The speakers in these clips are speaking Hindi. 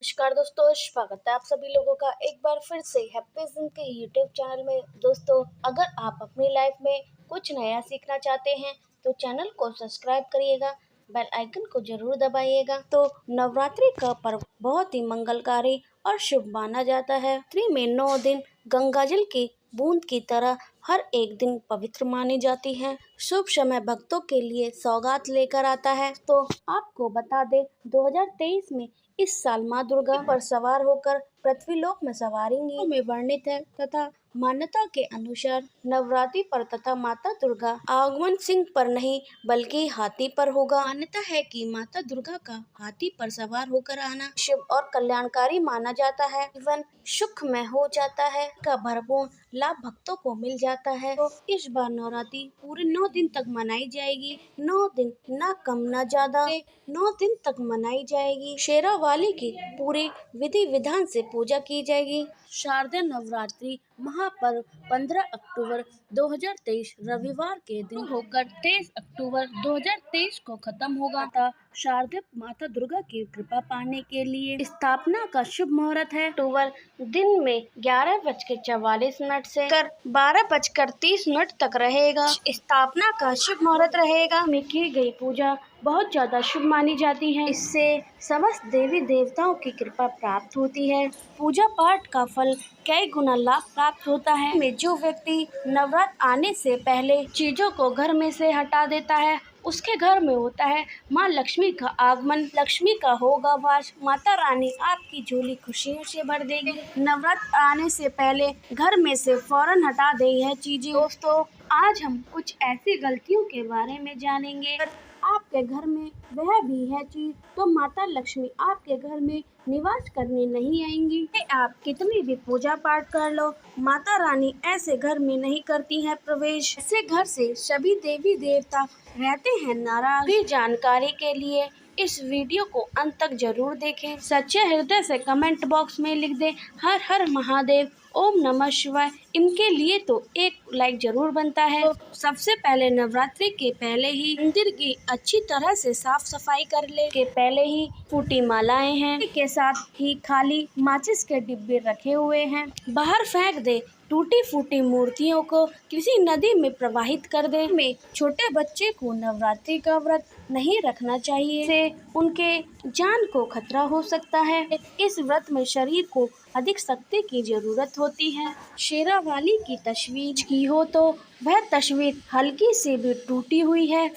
नमस्कार दोस्तों, स्वागत है आप सभी लोगों का एक बार फिर से हैप्पी जिम के यूट्यूब चैनल में। दोस्तों, अगर आप अपनी लाइफ में कुछ नया सीखना चाहते हैं तो चैनल को सब्सक्राइब करिएगा, बेल आइकन को जरूर दबाइएगा। तो नवरात्रि का पर्व बहुत ही मंगलकारी और शुभ माना जाता है। नवरात्रि में 9 दिन गंगाजल की बूंद की तरह हर एक दिन पवित्र मानी जाती है। शुभ समय भक्तों के लिए सौगात लेकर आता है। तो आपको बता दें, 2023 में इस साल माँ दुर्गा पर सवार होकर पृथ्वीलोक में सवारेंगी में वर्णित है तथा मान्यता के अनुसार नवरात्रि पर तथा माता दुर्गा आगमन सिंह पर नहीं बल्कि हाथी पर होगा। मान्यता है कि माता दुर्गा का हाथी पर सवार होकर आना शुभ और कल्याणकारी माना जाता है। जीवन सुखमय हो जाता है का भरपूर लाभ भक्तों को मिल जाता है। तो इस बार नवरात्रि पूरे 9 दिन तक मनाई जाएगी। 9 दिन न कम न ज्यादा 9 दिन तक मनाई जाएगी। शेरा वाली की पूरी विधि विधान से पूजा की जाएगी। शारदीय नवरात्रि महापर्व 15 अक्टूबर 2023 रविवार के दिन होकर 23 अक्टूबर 2023 को खत्म होगा था। शारदीय माता दुर्गा की कृपा पाने के लिए स्थापना का शुभ मुहूर्त है। अक्टूबर दिन में 11:44 से 12:30 तक रहेगा। स्थापना का शुभ मुहूर्त रहेगा। में की गई पूजा बहुत ज्यादा शुभ मानी जाती है। इससे समस्त देवी देवताओं की कृपा प्राप्त होती है। पूजा पाठ का फल कई गुना लाभ प्राप्त होता है। में जो व्यक्ति नवरात्र आने से पहले चीजों को घर में से हटा देता है, उसके घर में होता है माँ लक्ष्मी का आगमन। लक्ष्मी का होगा वास। माता रानी आपकी झोली खुशियों से भर देगी। नवरात्र आने से पहले घर में से फौरन हटा दे यह चीजें। दोस्तों, आज हम कुछ ऐसी गलतियों के बारे में जानेंगे। आपके घर में वह भी है चीज तो माता लक्ष्मी आपके घर में निवास करने नहीं आएंगी। आप कितनी भी पूजा पाठ कर लो, माता रानी ऐसे घर में नहीं करती है प्रवेश। ऐसे घर से सभी देवी देवता रहते हैं नाराज। भी जानकारी के लिए इस वीडियो को अंत तक जरूर देखें। सच्चे हृदय से कमेंट बॉक्स में लिख दें हर हर महादेव, ओम नमः शिवाय। इनके लिए तो एक लाइक जरूर बनता है। तो सबसे पहले नवरात्रि के पहले ही मंदिर की अच्छी तरह से साफ सफाई कर ले। के पहले ही फूटी मालाएं हैं, के साथ ही खाली माचिस के डिब्बे रखे हुए हैं। बाहर फेंक दे टूटी फूटी मूर्तियों को, किसी नदी में प्रवाहित कर दे। में छोटे बच्चे को नवरात्रि का व्रत नहीं रखना चाहिए, से उनके जान को खतरा हो सकता है। इस व्रत में शरीर को अधिक शक्ति की जरूरत होती है। शेरा वाली की तस्वीर की हो तो वह तस्वीर हल्की सी भी टूटी हुई है,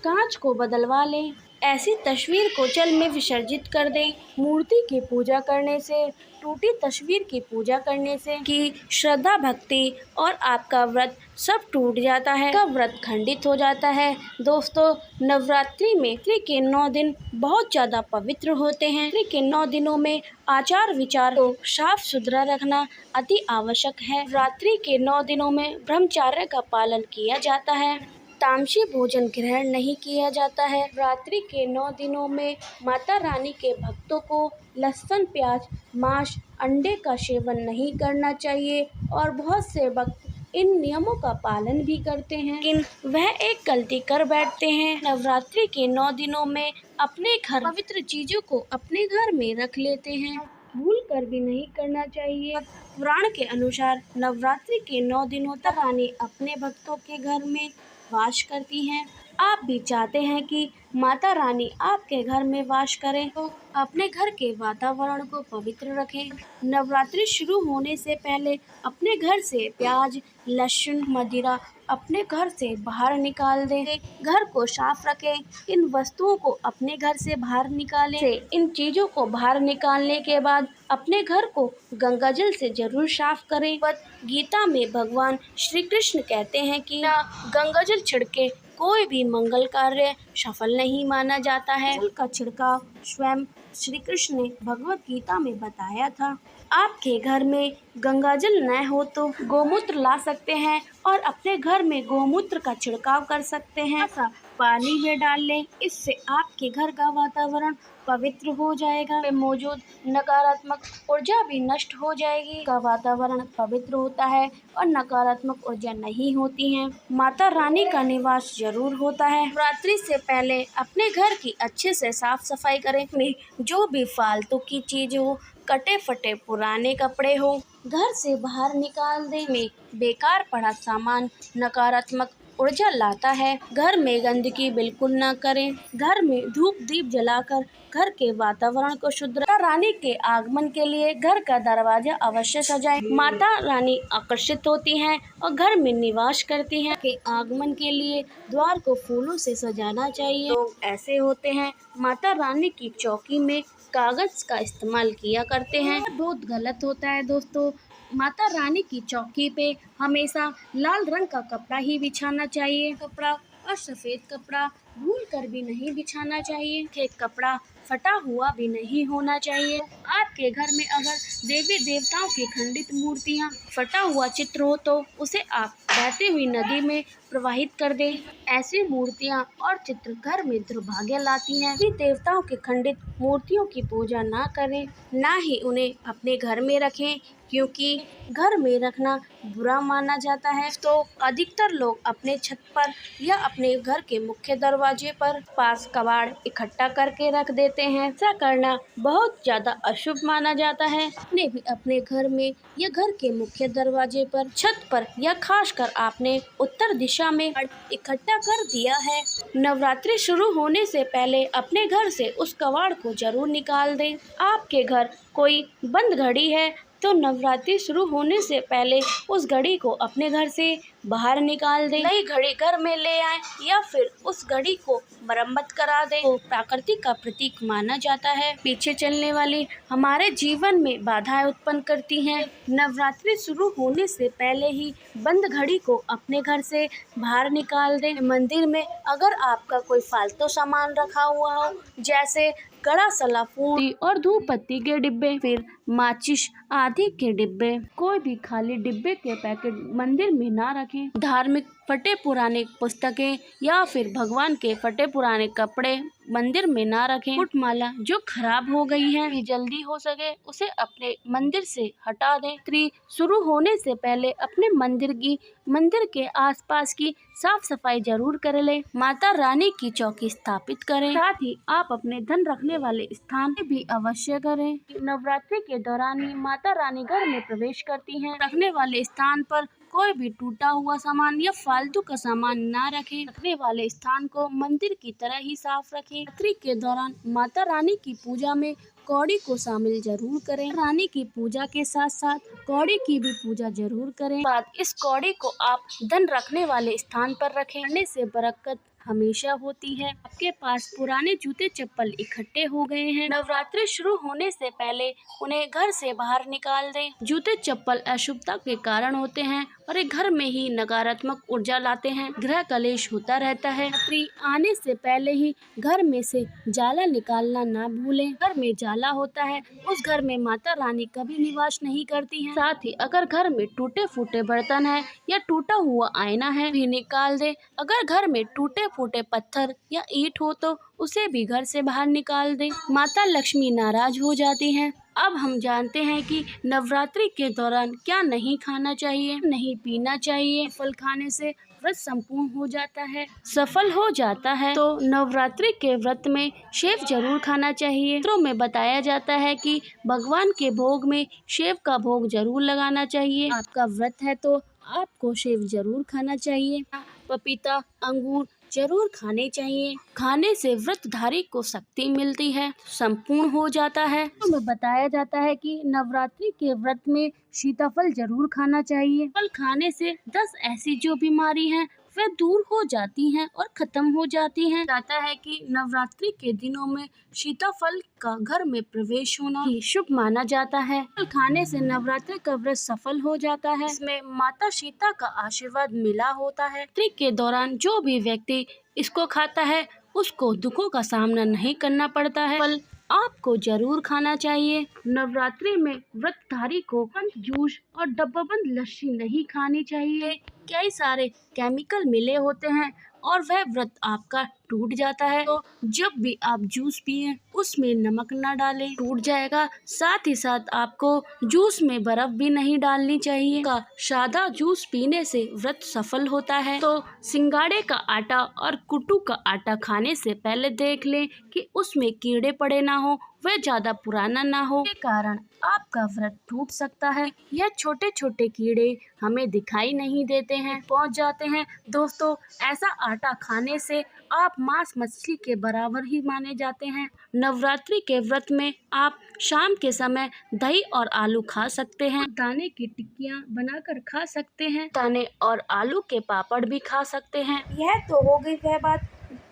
कांच को बदलवा लें। ऐसी तस्वीर को जल में विसर्जित कर दें। मूर्ति की पूजा करने से, टूटी तस्वीर की पूजा करने से की श्रद्धा भक्ति और आपका व्रत सब टूट जाता है, का व्रत खंडित हो जाता है। दोस्तों, नवरात्रि में के 9 दिन बहुत ज्यादा पवित्र होते हैं। के 9 दिनों में आचार विचार को साफ सुथरा रखना अति आवश्यक है। रात्रि के 9 दिनों में ब्रह्मचर्य का पालन किया जाता है। तामसी भोजन ग्रहण नहीं किया जाता है। रात्रि के 9 दिनों में माता रानी के भक्तों को लहसुन, प्याज, मांस, अंडे का सेवन नहीं करना चाहिए और बहुत से भक्त इन नियमों का पालन भी करते हैं, लेकिन वह एक गलती कर बैठते हैं। नवरात्रि के 9 दिनों में अपने घर पवित्र चीजों को अपने घर में रख लेते हैं, भूल कर भी नहीं करना चाहिए। पुराण के अनुसार नवरात्रि के 9 दिनों तक रानी अपने भक्तों के घर में वास करती हैं। आप भी चाहते हैं कि माता रानी आपके घर में वास करें तो अपने घर के वातावरण को पवित्र रखें। नवरात्रि शुरू होने से पहले अपने घर से प्याज, लहसुन, मदिरा अपने घर से बाहर निकाल दें। घर को साफ रखें। इन वस्तुओं को अपने घर से बाहर निकालें। इन चीजों को बाहर निकालने के बाद अपने घर को गंगाजल से जरूर साफ करें। गीता में भगवान श्री कृष्ण कहते हैं कि ना गंगाजल छिड़के कोई भी मंगल कार्य सफल नहीं माना जाता है। जल का छिड़काव स्वयं श्री कृष्ण ने भगवत गीता में बताया था। आपके घर में गंगाजल न हो तो गोमूत्र ला सकते हैं और अपने घर में गोमूत्र का छिड़काव कर सकते हैं। पानी में डाल लें। इससे आपके घर का वातावरण पवित्र हो जाएगा। में मौजूद नकारात्मक ऊर्जा भी नष्ट हो जाएगी। का वातावरण पवित्र होता है और नकारात्मक ऊर्जा नहीं होती है। माता रानी का निवास जरूर होता है। नवरात्रि से पहले अपने घर की अच्छे से साफ सफाई करें। में जो भी फालतू की चीज हो, कटे फटे पुराने कपड़े हो, घर से बाहर निकाल दें। में बेकार पड़ा सामान नकारात्मक ऊर्जा लाता है। घर में गंदगी बिल्कुल न करें। घर में धूप दीप जलाकर घर के वातावरण को शुद्ध रखें। माता रानी के आगमन के लिए घर का दरवाजा अवश्य सजाएं। माता रानी आकर्षित होती हैं और घर में निवास करती हैं। के आगमन के लिए द्वार को फूलों से सजाना चाहिए। लोग ऐसे होते हैं माता रानी की चौकी में कागज का इस्तेमाल किया करते हैं। बहुत गलत होता है दोस्तों। माता रानी की चौकी पे हमेशा लाल रंग का कपड़ा ही बिछाना चाहिए। कपड़ा और सफेद कपड़ा भूल कर भी नहीं बिछाना चाहिए। एक कपड़ा फटा हुआ भी नहीं होना चाहिए। आपके घर में अगर देवी देवताओं की खंडित मूर्तियां, फटा हुआ चित्र हो तो उसे आप बहती हुई नदी में प्रवाहित कर दें। ऐसी मूर्तियां और चित्र घर में दुर्भाग्य लाती हैं। देवी देवताओं की खंडित मूर्तियों की पूजा ना करें, ना ही उन्हें अपने घर में रखें, क्योंकि घर में रखना बुरा माना जाता है। तो अधिकतर लोग अपने छत पर या अपने घर के मुख्य दरवाजे पर पास कबाड़ इकट्ठा करके रख देते हैं। ऐसा करना बहुत ज्यादा अशुभ माना जाता है। आपने भी अपने घर में या घर के मुख्य दरवाजे पर, छत पर या खासकर आपने उत्तर दिशा में इकट्ठा कर दिया है। नवरात्रि शुरू होने से पहले अपने घर से उस कबाड़ को जरूर निकाल दें। आपके घर कोई बंद घड़ी है तो नवरात्रि शुरू होने से पहले उस घड़ी को अपने घर से बाहर निकाल दें। नई घड़ी घर में ले आए या फिर उस घड़ी को मरम्मत करा दें। तो प्रकृति का प्रतीक माना जाता है। पीछे चलने वाली हमारे जीवन में बाधाएं उत्पन्न करती हैं। नवरात्रि शुरू होने से पहले ही बंद घड़ी को अपने घर से बाहर निकाल दें। मंदिर में अगर आपका कोई फालतू सामान रखा हुआ हो, जैसे कड़ा सला फूल और धूप पत्ती के डिब्बे, फिर माचिस आदि के डिब्बे, कोई भी खाली डिब्बे के पैकेट मंदिर में ना रखें। धार्मिक फटे पुराने पुस्तकें या फिर भगवान के फटे पुराने कपड़े मंदिर में ना रखें। फुटमाला जो खराब हो गई है, भी जल्दी हो सके उसे अपने मंदिर से हटा दें। नवरात्रि शुरू होने से पहले अपने मंदिर के आसपास की साफ सफाई जरूर कर लें। माता रानी की चौकी स्थापित करें। साथ ही आप अपने धन रखने वाले स्थान भी अवश्य करें। नवरात्रि के दौरान ही माता रानी घर में प्रवेश करती हैं। रखने वाले स्थान पर कोई भी टूटा हुआ सामान या फालतू का सामान ना रखें। रखने वाले स्थान को मंदिर की तरह ही साफ रखें। नवरात्रि के दौरान माता रानी की पूजा में कौड़ी को शामिल जरूर करें। रानी की पूजा के साथ साथ कौड़ी की भी पूजा जरूर करें। बाद इस कौड़ी को आप धन रखने वाले स्थान पर रखें। करने से बरकत हमेशा होती है। आपके पास पुराने जूते चप्पल इकट्ठे हो गए हैं, नवरात्रि शुरू होने से पहले उन्हें घर से बाहर निकाल दें। जूते चप्पल अशुभता के कारण होते हैं और एक घर में ही नकारात्मक ऊर्जा लाते हैं। गृह कलेश होता रहता है। नवरात्रि आने से पहले ही घर में से जाला निकालना ना भूलें। घर में जाला होता है उस घर में माता रानी कभी निवास नहीं करती हैं। साथ ही अगर घर में टूटे फूटे बर्तन है या टूटा हुआ आईना है भी निकाल दे। अगर घर में टूटे फूटे पत्थर या ईंट हो तो उसे भी घर से बाहर निकाल दे। माता लक्ष्मी नाराज हो जाती हैं। अब हम जानते हैं कि नवरात्रि के दौरान क्या नहीं खाना चाहिए, नहीं पीना चाहिए। फल खाने से व्रत संपूर्ण हो जाता है, सफल हो जाता है। तो नवरात्रि के व्रत में सेव जरूर खाना चाहिए। सूत्रों में बताया जाता है कि भगवान के भोग में सेव का भोग जरूर लगाना चाहिए। आपका व्रत है तो आपको सेव जरूर खाना चाहिए। पपीता, अंगूर जरूर खाने चाहिए। खाने से व्रतधारी को शक्ति मिलती है, संपूर्ण हो जाता है। में बताया जाता है कि नवरात्रि के व्रत में सीताफल जरूर खाना चाहिए। फल खाने से 10 ऐसी जो बीमारी हैं वह दूर हो जाती हैं और खत्म हो जाती हैं। कहता है कि नवरात्रि के दिनों में सीताफल का घर में प्रवेश होना ही शुभ माना जाता है। फल खाने से नवरात्रि का व्रत सफल हो जाता है। इसमें माता सीता का आशीर्वाद मिला होता है। नवरात्रि के दौरान जो भी व्यक्ति इसको खाता है उसको दुखों का सामना नहीं करना पड़ता है। फल आपको जरूर खाना चाहिए। नवरात्रि में व्रतधारी को बंद जूस और डब्बाबंद लस्सी नहीं खानी चाहिए। कई सारे केमिकल मिले होते हैं और वह व्रत आपका टूट जाता है। तो जब भी आप जूस पिए उसमें नमक ना डालें, टूट जाएगा। साथ ही साथ आपको जूस में बर्फ भी नहीं डालनी चाहिए। का सादा जूस पीने से व्रत सफल होता है। तो सिंगाड़े का आटा और कुट्टू का आटा खाने से पहले देख लें कि उसमें कीड़े पड़े ना हो, वह ज्यादा पुराना ना हो, के कारण आपका व्रत टूट सकता है। यह छोटे छोटे कीड़े हमें दिखाई नहीं देते हैं, पहुंच जाते हैं। दोस्तों, ऐसा आटा खाने से आप मांस मछली के बराबर ही माने जाते हैं। नवरात्रि के व्रत में आप शाम के समय दही और आलू खा सकते हैं, दाने की टिक्कियाँ बनाकर खा सकते हैं, दाने और आलू के पापड़ भी खा सकते हैं। यह तो हो गई वह बात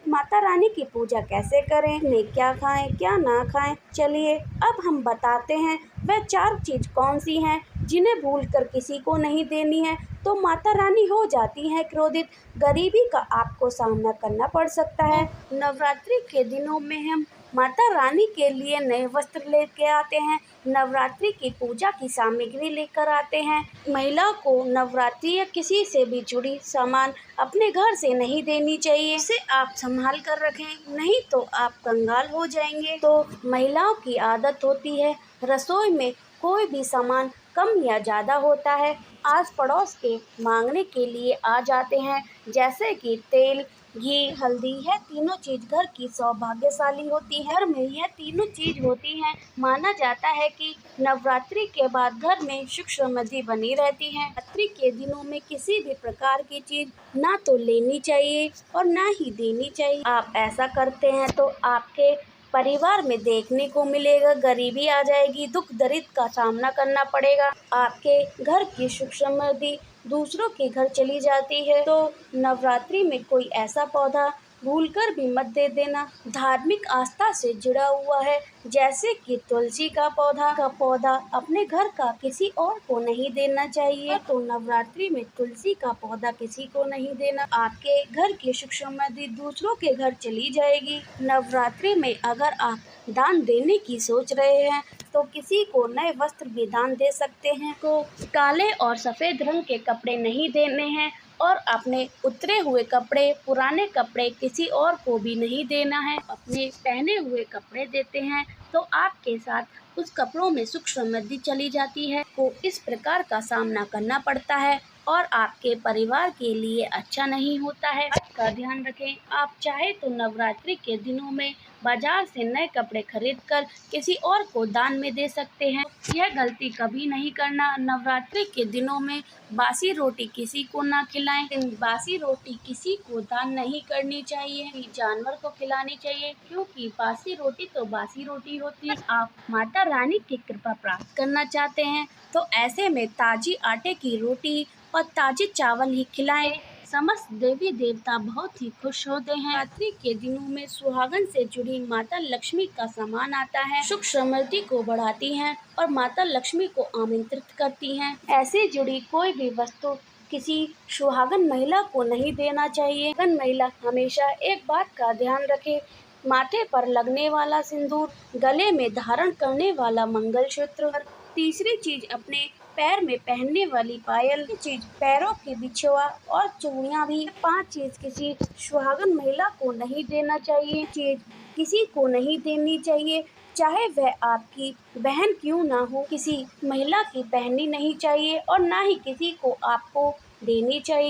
माता रानी की पूजा कैसे करें, ने क्या खाएं क्या ना खाएं। चलिए अब हम बताते हैं वह 4 चीज कौन सी हैं जिन्हें भूलकर किसी को नहीं देनी है तो माता रानी हो जाती हैं क्रोधित। गरीबी का आपको सामना करना पड़ सकता है। नवरात्रि के दिनों में हम माता रानी के लिए नए वस्त्र लेके आते हैं, नवरात्रि की पूजा की सामग्री लेकर आते हैं। महिला को नवरात्रि या किसी से भी जुड़ी सामान अपने घर से नहीं देनी चाहिए। इसे आप संभाल कर रखें, नहीं तो आप कंगाल हो जाएंगे। तो महिलाओं की आदत होती है रसोई में कोई भी सामान कम या ज़्यादा होता है आस पड़ोस के मांगने के लिए आ जाते हैं, जैसे कि तेल, घी, हल्दी। यह तीनों चीज घर की सौभाग्यशाली होती है। घर में यह तीनों चीज होती हैं। माना जाता है कि नवरात्रि के बाद घर में सुख समृद्धि बनी रहती है। नवरात्रि के दिनों में किसी भी प्रकार की चीज ना तो लेनी चाहिए और ना ही देनी चाहिए। आप ऐसा करते हैं तो आपके परिवार में देखने को मिलेगा गरीबी आ जाएगी, दुख दरिद्र का सामना करना पड़ेगा, आपके घर की सुख समृद्धि दूसरों के घर चली जाती है। तो नवरात्रि में कोई ऐसा पौधा भूलकर भी मत दे देना धार्मिक आस्था से जुड़ा हुआ है, जैसे कि तुलसी का पौधा अपने घर का किसी और को नहीं देना चाहिए। तो नवरात्रि में तुलसी का पौधा किसी को नहीं देना, आपके घर की सुख समृद्धि दूसरों के घर चली जाएगी। नवरात्रि में अगर आप दान देने की सोच रहे हैं तो किसी को नए वस्त्र भी दान दे सकते हैं। को काले और सफेद रंग के कपड़े नहीं देने हैं और अपने उतरे हुए कपड़े, पुराने कपड़े किसी और को भी नहीं देना है। अपने पहने हुए कपड़े देते हैं तो आपके साथ उस कपड़ों में सुख समृद्धि चली जाती है। को इस प्रकार का सामना करना पड़ता है और आपके परिवार के लिए अच्छा नहीं होता है। बात का ध्यान रखें। आप चाहे तो नवरात्रि के दिनों में बाजार से नए कपड़े खरीदकर किसी और को दान में दे सकते हैं। यह गलती कभी नहीं करना। नवरात्रि के दिनों में बासी रोटी किसी को ना खिलाएं। बासी रोटी किसी को दान नहीं करनी चाहिए, जानवर को खिलानी चाहिए, क्योंकि बासी रोटी तो बासी रोटी होती है। आप माता रानी की कृपा प्राप्त करना चाहते हैं तो ऐसे में ताजी आटे की रोटी और ताजे चावल ही खिलाएं। समस्त देवी देवता बहुत ही खुश होते हैं। नवरात्रि के दिनों में सुहागन से जुड़ी माता लक्ष्मी का सामान आता है, सुख समृद्धि को बढ़ाती हैं और माता लक्ष्मी को आमंत्रित करती हैं। ऐसे जुड़ी कोई भी वस्तु किसी सुहागन महिला को नहीं देना चाहिए। सुहागन महिला हमेशा एक बात का ध्यान रखे, माथे पर लगने वाला सिंदूर, गले में धारण करने वाला मंगलसूत्र, तीसरी चीज अपने पैर में पहनने वाली पायल, चीज पैरों के बिछुआ और चूड़ियां भी। 5 चीज किसी सुहागन महिला को नहीं देना चाहिए, चीज किसी को नहीं देनी चाहिए, चाहे वह आपकी बहन क्यों ना हो। किसी महिला की पहननी नहीं चाहिए और ना ही किसी को आपको देनी चाहिए।